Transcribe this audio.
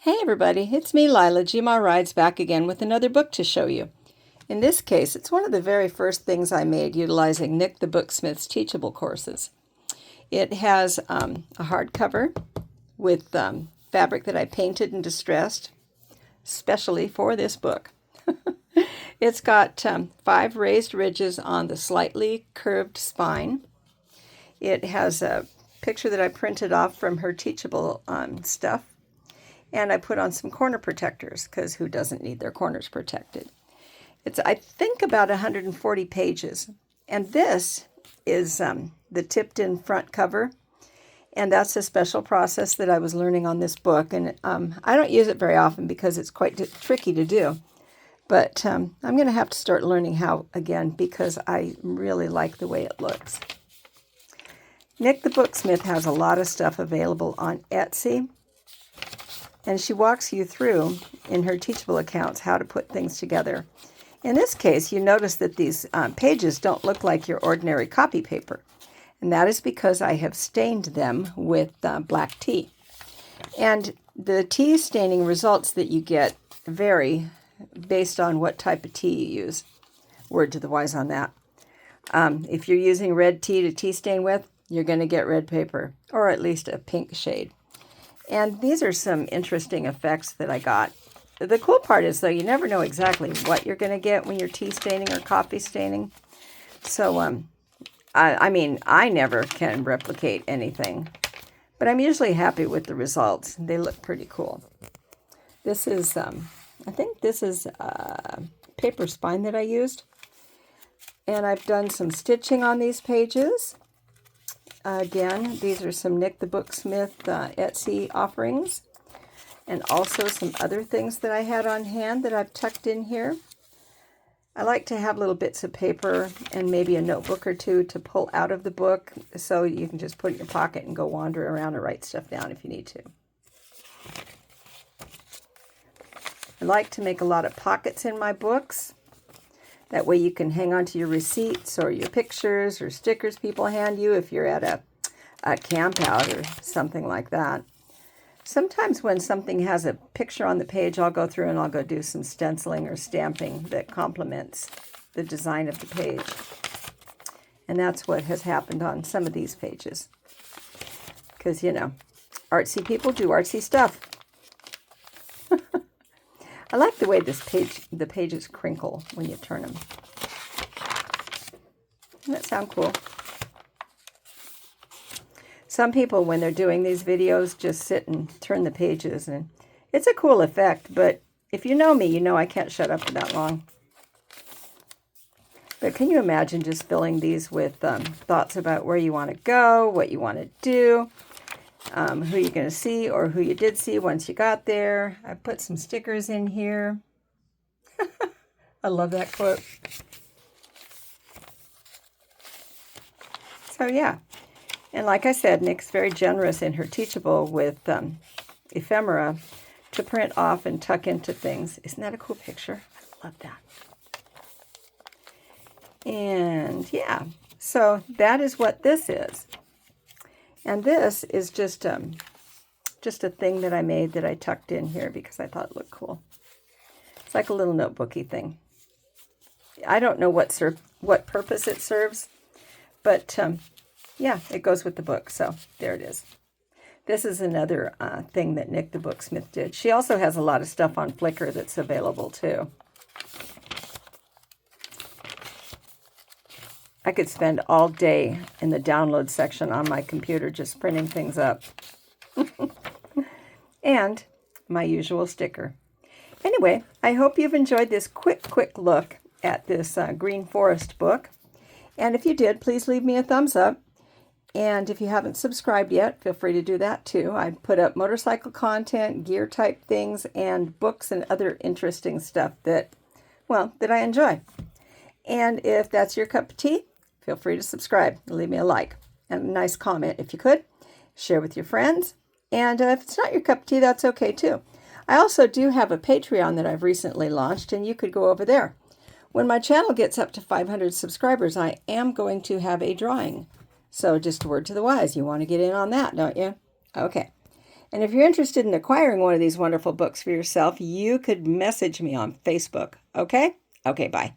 Hey everybody, it's me, Lila, Gma Rides, back again with another book to show you. In this case, it's one of the very first things I made utilizing Nick the Booksmith's Teachable courses. It has a hardcover with fabric that I painted and distressed, specially for this book. It's got 5 raised ridges on the slightly curved spine. It has a picture that I printed off from her Teachable stuff. And I put on some corner protectors, because who doesn't need their corners protected? It's, I think, about 140 pages. And this is the tipped-in front cover. And that's a special process that I was learning on this book. And I don't use it very often because it's quite tricky to do. But I'm going to have to start learning how again because I really like the way it looks. Nick the Booksmith has a lot of stuff available on Etsy. And she walks you through, in her Teachable accounts, how to put things together. In this case, you notice that these pages don't look like your ordinary copy paper. And that is because I have stained them with black tea. And the tea staining results that you get vary based on what type of tea you use. Word to the wise on that. If you're using red tea to tea stain with, you're going to get red paper, or at least a pink shade. And these are some interesting effects that I got. The cool part is, though, you never know exactly what you're going to get when you're tea staining or coffee staining. So, I mean, I never can replicate anything. But I'm usually happy with the results. They look pretty cool. This is, I think this is a paper spine that I used. And I've done some stitching on these pages. Again, these are some Nick the Booksmith Etsy offerings, and also some other things that I had on hand that I've tucked in here. I like to have little bits of paper and maybe a notebook or two to pull out of the book so you can just put it in your pocket and go wander around and write stuff down if you need to. I like to make a lot of pockets in my books. That way you can hang on to your receipts or your pictures or stickers people hand you if you're at a camp out or something like that. Sometimes when something has a picture on the page, I'll go through and I'll go do some stenciling or stamping that complements the design of the page. And that's what has happened on some of these pages. Because, you know, artsy people do artsy stuff. I like the way the pages crinkle when you turn them. Doesn't that sound cool? Some people, when they're doing these videos, just sit and turn the pages, and it's a cool effect, but if you know me, you know I can't shut up for that long. But can you imagine just filling these with thoughts about where you want to go, what you want to do, who you're going to see or who you did see once you got there. I put some stickers in here. I love that quote. So yeah, and like I said, Nick's very generous in her Teachable with ephemera to print off and tuck into things. Isn't that a cool picture? I love that. And yeah, so that is what this is. And this is just a thing that I made that I tucked in here because I thought it looked cool. It's like a little notebooky thing. I don't know what purpose it serves, but yeah, it goes with the book. So there it is. This is another thing that Nick the Booksmith did. She also has a lot of stuff on Flickr that's available too. I could spend all day in the download section on my computer just printing things up. And my usual sticker. Anyway, I hope you've enjoyed this quick look at this Green Forest book. And if you did, please leave me a thumbs up. And if you haven't subscribed yet, feel free to do that too. I put up motorcycle content, gear type things, and books and other interesting stuff that I enjoy. And if that's your cup of tea, feel free to subscribe. Leave me a like and a nice comment if you could. Share with your friends. And if it's not your cup of tea, that's okay too. I also do have a Patreon that I've recently launched, and you could go over there. When my channel gets up to 500 subscribers, I am going to have a drawing. So just a word to the wise. You want to get in on that, don't you? Okay. And if you're interested in acquiring one of these wonderful books for yourself, you could message me on Facebook. Okay? Okay, bye.